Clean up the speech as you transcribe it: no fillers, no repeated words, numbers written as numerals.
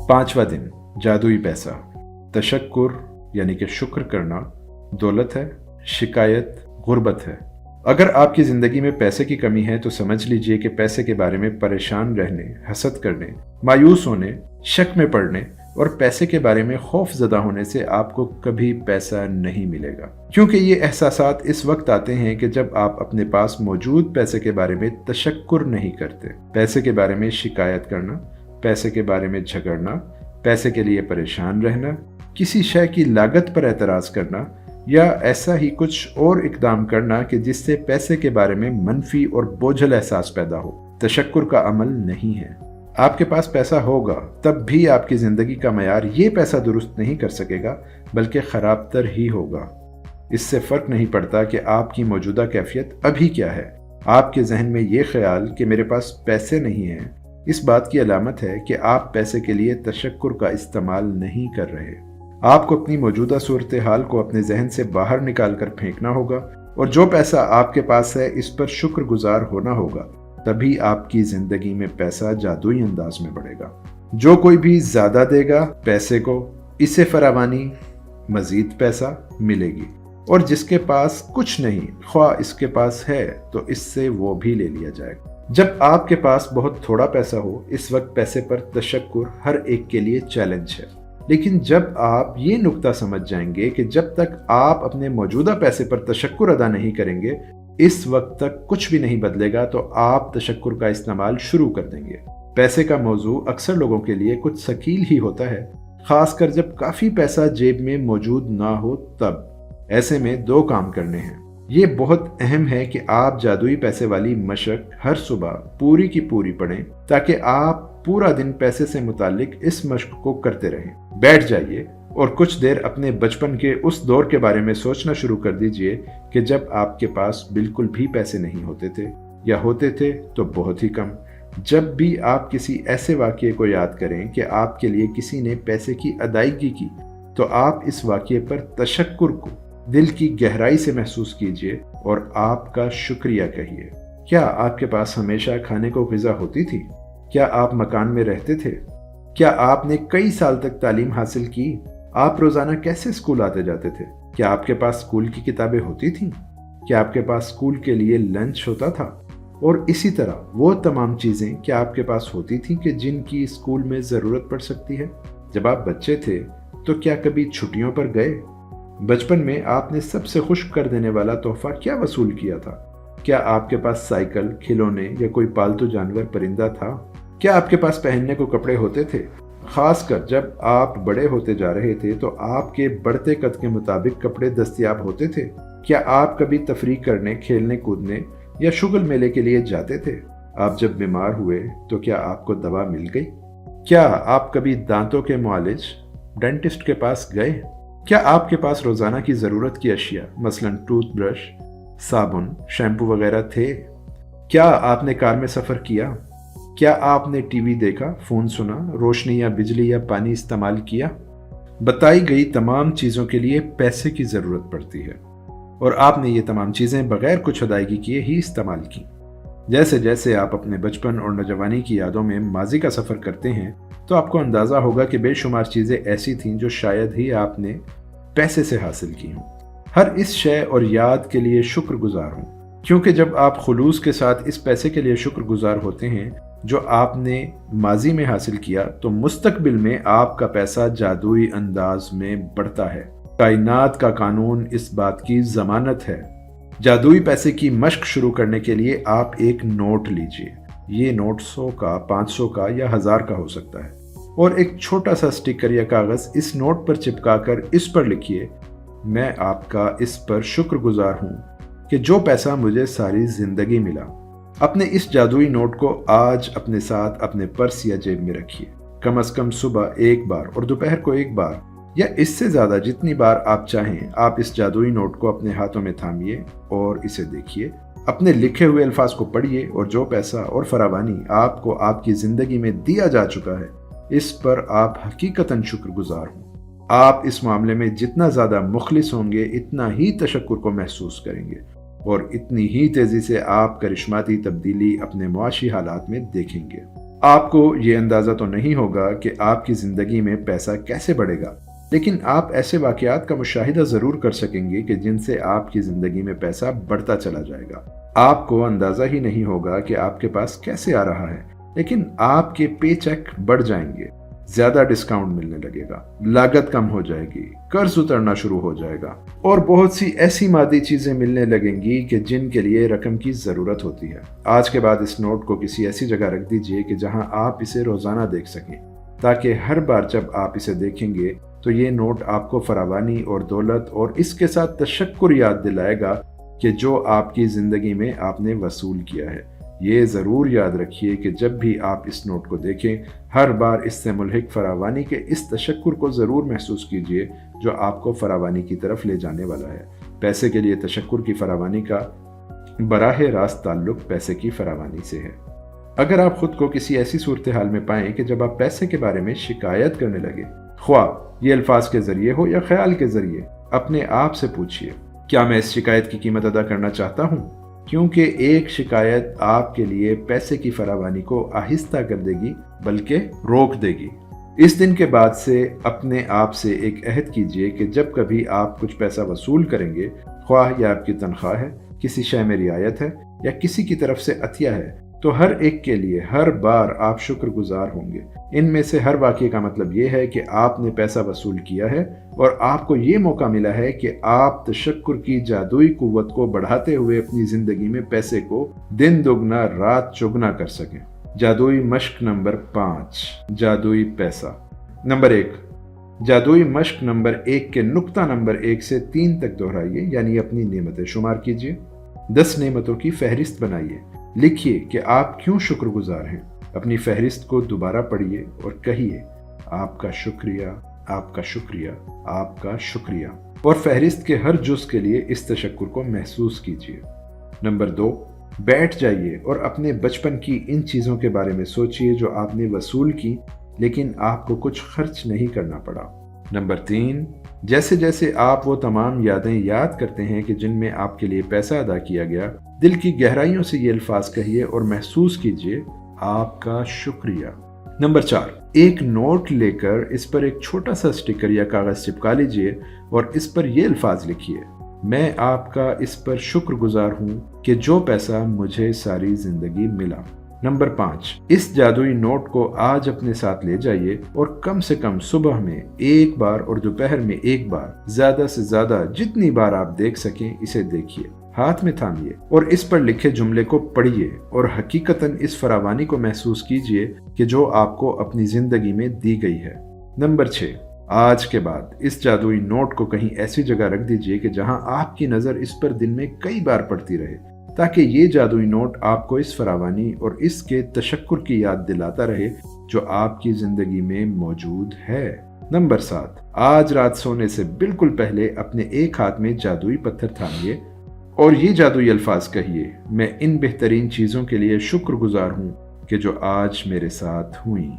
पांचवा दिन, जादुई पैसा। तशक्कुर यानी कि शुक्र करना दौलत है, शिकायत गुर्बत है। अगर आपकी ज़िंदगी में पैसे की कमी है तो समझ लीजिए कि पैसे के बारे में परेशान रहने, हसद करने, मायूस होने, शक में पड़ने और पैसे के बारे में खौफजदा होने से आपको कभी पैसा नहीं मिलेगा, क्योंकि ये एहसासात इस वक्त आते हैं कि जब आप अपने पास मौजूद पैसे के बारे में तशक्कुर नहीं करते। पैसे के बारे में शिकायत करना, पैसे के बारे में झगड़ना, पैसे के लिए परेशान रहना, किसी शय की लागत पर एतराज़ करना या ऐसा ही कुछ और इकदाम करना कि जिससे पैसे के बारे में मनफी और बोझल एहसास पैदा हो, तशक्कुर का अमल नहीं है। आपके पास पैसा होगा तब भी आपकी ज़िंदगी का मयार ये पैसा दुरुस्त नहीं कर सकेगा, बल्कि ख़राब तर ही होगा। इससे फ़र्क नहीं पड़ता कि आपकी मौजूदा कैफियत अभी क्या है। आपके जहन में ये ख्याल कि मेरे पास पैसे नहीं हैं, इस बात की अलामत है कि आप पैसे के लिए तशक्कुर का इस्तेमाल नहीं कर रहे। आपको अपनी मौजूदा सूरत हाल को अपने जहन से बाहर निकाल कर फेंकना होगा और जो पैसा आपके पास है इस पर शुक्रगुजार होना होगा, तभी आपकी जिंदगी में पैसा जादुई अंदाज में बढ़ेगा। जो कोई भी ज्यादा देगा पैसे को, इसे फरावानी मजीद पैसा मिलेगी, और जिसके पास कुछ नहीं, ख्वाह इसके पास है तो इससे वो भी ले लिया जाएगा। जब आपके पास बहुत थोड़ा पैसा हो, इस वक्त पैसे पर तशक्कुर हर एक के लिए चैलेंज है। लेकिन जब आप ये नुक्ता समझ जाएंगे कि जब तक आप अपने मौजूदा पैसे पर तशक्कुर अदा नहीं करेंगे, इस वक्त तक कुछ भी नहीं बदलेगा, तो आप तशक्कुर का इस्तेमाल शुरू कर देंगे। पैसे का मौजू अक्सर लोगों के लिए कुछ शकील ही होता है, खासकर जब काफ़ी पैसा जेब में मौजूद ना हो तब। ऐसे में दो काम करने हैं। ये बहुत अहम है कि आप जादुई पैसे वाली मशक हर सुबह पूरी की पूरी पढ़ें, ताकि आप पूरा दिन पैसे से मुतालिक इस मशक को करते रहें। बैठ जाइए और कुछ देर अपने बचपन के उस दौर के बारे में सोचना शुरू कर दीजिए कि जब आपके पास बिल्कुल भी पैसे नहीं होते थे, या होते थे तो बहुत ही कम। जब भी आप किसी ऐसे वाक़ये को याद करें कि आपके लिए किसी ने पैसे की अदायगी की, तो आप इस वाक़ये पर तशक्कुर को दिल की गहराई से महसूस कीजिए और आपका शुक्रिया कहिए। क्या आपके पास हमेशा खाने को ग़िज़ा होती थी? क्या आप मकान में रहते थे? क्या आपने कई साल तक तालीम हासिल की? आप रोज़ाना कैसे स्कूल आते जाते थे? क्या आपके पास स्कूल की किताबें होती थीं? क्या आपके पास स्कूल के लिए लंच होता था? और इसी तरह वो तमाम चीज़ें क्या आपके पास होती थीं कि जिनकी स्कूल में ज़रूरत पड़ सकती है? जब आप बच्चे थे तो क्या कभी छुट्टियों पर गए? बचपन में आपने सबसे खुश कर देने वाला तोहफा क्या वसूल किया था? क्या आपके पास साइकिल, खिलौने या कोई पालतू जानवर, परिंदा था? क्या आपके पास पहनने को कपड़े होते थे? खासकर जब आप बड़े होते जा रहे थे तो आपके बढ़ते कद के मुताबिक कपड़े दस्तयाब होते थे? क्या आप कभी तफरीह करने, खेलने कूदने या शुगल मेले के लिए जाते थे? आप जब बीमार हुए तो क्या आपको दवा मिल गई? क्या आप कभी दांतों के मुआलिज, डेंटिस्ट के पास गए? क्या आपके पास रोजाना की जरूरत की अशिया, मसलन टूथब्रश, साबुन, शैम्पू वगैरह थे? क्या आपने कार में सफर किया? क्या आपने टीवी देखा, फोन सुना, रोशनी या बिजली या पानी इस्तेमाल किया? बताई गई तमाम चीजों के लिए पैसे की जरूरत पड़ती है, और आपने ये तमाम चीजें बगैर कुछ अदायगी किए ही इस्तेमाल की। जैसे जैसे आप अपने बचपन और नौजवानी की यादों में माजी का सफर करते हैं, तो आपको अंदाजा होगा कि बेशुमार चीजें ऐसी थीं जो शायद ही आपने पैसे से हासिल की हों। हर इस शय और याद के लिए शुक्रगुजार हों, क्योंकि जब आप खुलूस के साथ इस पैसे के लिए शुक्रगुजार होते हैं जो आपने माजी में हासिल किया, तो मुस्तकबिल में आपका पैसा जादुई अंदाज में बढ़ता है। कायनात का कानून इस बात की जमानत है। जादुई पैसे की मशक शुरू करने के लिए आप एक नोट लीजिए। ये नोट 100 का, 500 का या 1000 का हो सकता है, और एक छोटा सा स्टिकर या कागज इस नोट पर चिपकाकर इस पर लिखिए, मैं आपका इस पर शुक्रगुजार हूँ कि जो पैसा मुझे सारी जिंदगी मिला। अपने इस जादुई नोट को आज अपने साथ अपने पर्स या जेब में रखिए। कम से कम सुबह एक बार और दोपहर को एक बार, या इससे ज़्यादा जितनी बार आप चाहें, आप इस जादुई नोट को अपने हाथों में थामिए और इसे देखिए। अपने लिखे हुए अल्फाज को पढ़िए और जो पैसा और फरावानी आपको आपकी ज़िंदगी में दिया जा चुका है, इस पर आप हकीकतन शुक्रगुजार हों। आप इस मामले में जितना ज़्यादा मुखलिस होंगे, इतना ही तशक्कुर को महसूस करेंगे, और इतनी ही तेज़ी से आप करिश्माती तब्दीली अपने मुआशी हालात में देखेंगे। आपको ये अंदाज़ा तो नहीं होगा कि आपकी ज़िंदगी में पैसा कैसे बढ़ेगा, लेकिन आप ऐसे वाक़यात का मुशाहिदा ज़रूर कर सकेंगे कि जिनसे आपकी ज़िंदगी में पैसा बढ़ता चला जाएगा। आपको अंदाज़ा ही नहीं होगा कि आपके पास कैसे आ रहा है, लेकिन आपके पे चेक बढ़ जाएंगे, ज़्यादा डिस्काउंट मिलने लगेगा, लागत कम हो जाएगी, कर्ज उतरना शुरू हो जाएगा और बहुत सी ऐसी मादी चीज़ें मिलने लगेंगी कि जिनके लिए रकम की ज़रूरत होती है। आज के बाद इस नोट को किसी ऐसी जगह रख दीजिए कि जहां आप इसे रोज़ाना देख सकें, ताकि हर बार जब आप इसे देखेंगे तो ये नोट आपको फरावानी और दौलत और इसके साथ तशक्कुर याद दिलाएगा कि जो आपकी ज़िंदगी में आपने वसूल किया है। ये ज़रूर याद रखिए कि जब भी आप इस नोट को देखें, हर बार इससे मुल्हिक फरावानी के इस तशक्कुर को ज़रूर महसूस कीजिए जो आपको फरावानी की तरफ ले जाने वाला है। पैसे के लिए तशक्कुर की फरावानी का बराह रास्त ताल्लुक पैसे की फरावानी से है। अगर आप खुद को किसी ऐसी सूरत हाल में पाएं कि जब आप पैसे के बारे में शिकायत करने लगे, ख्वाह ये अल्फाज के ज़रिए हो या ख्याल के ज़रिए, अपने आप से पूछिए, क्या मैं इस शिकायत की कीमत अदा करना चाहता हूँ? क्योंकि एक शिकायत आपके लिए पैसे की फरावानी को आहिस्ता कर देगी, बल्कि रोक देगी। इस दिन के बाद से अपने आप से एक अहद कीजिए कि जब कभी आप कुछ पैसा वसूल करेंगे, ख्वाह या आपकी तनख्वाह है, किसी शय में रियायत है या किसी की तरफ से अतिया है, तो हर एक के लिए हर बार आप शुक्रगुजार होंगे। इनमें से हर वाक़ये का मतलब ये है कि आपने पैसा वसूल किया है और आपको ये मौका मिला है कि आप तशक्कुर की जादुई कुव्वत को बढ़ाते हुए अपनी ज़िंदगी में पैसे को दिन दुगना रात चौगुना कर सकें। जादुई मश्क नंबर 5, जादुई पैसा। नंबर 1, जादुई मश्क नंबर 1 के नुक्ता नंबर 1 से 3 तक दोहराइए, यानी अपनी नेमतें शुमार कीजिए। 10 नेमतों की फहरिस्त बनाइए। लिखिए कि आप क्यों शुक्रगुजार हैं। अपनी फहरिस्त को दोबारा पढ़िए और कहिए, आपका शुक्रिया, आपका शुक्रिया, आपका शुक्रिया, और फहरिस्त के हर जुज़ के लिए इस तशक्कुर को महसूस कीजिए। नंबर 2, बैठ जाइए और अपने बचपन की इन चीज़ों के बारे में सोचिए जो आपने वसूल की लेकिन आपको कुछ खर्च नहीं करना पड़ा। नंबर 3, जैसे जैसे आप वो तमाम यादें याद करते हैं कि जिनमें आपके लिए पैसा अदा किया गया, दिल की गहराइयों से ये अल्फाज कहिए और महसूस कीजिए, आपका शुक्रिया। नंबर 4, एक नोट लेकर इस पर एक छोटा सा स्टिकर या कागज चिपका लीजिए और इस पर ये अल्फाज लिखिए, मैं आपका इस पर शुक्रगुजार हूँ कि जो पैसा मुझे सारी जिंदगी मिला। नंबर 5, इस जादुई नोट को आज अपने साथ ले जाइए और कम से कम सुबह में एक बार और दोपहर में एक बार, ज्यादा से ज्यादा जितनी बार आप देख सकें इसे देखिए, हाथ में थामिए और इस पर लिखे जुमले को पढ़िए और हकीकतन इस फरावानी को महसूस कीजिए कि जो आपको अपनी जिंदगी में दी गई है। नंबर 6, आज के बाद इस जादुई नोट को कहीं ऐसी जगह रख दीजिए कि जहां आपकी नजर इस पर दिन में कई बार पड़ती रहे, ताकि ये जादुई नोट आपको इस फरावानी और इसके तशक्कुर की याद दिलाता रहे जो आपकी जिंदगी में मौजूद है। नंबर 7, आज रात सोने से बिल्कुल पहले अपने एक हाथ में जादुई पत्थर थामिए और ये जादुई अल्फाज कहिए, मैं इन बेहतरीन चीजों के लिए शुक्रगुजार हूं कि जो आज मेरे साथ हुई।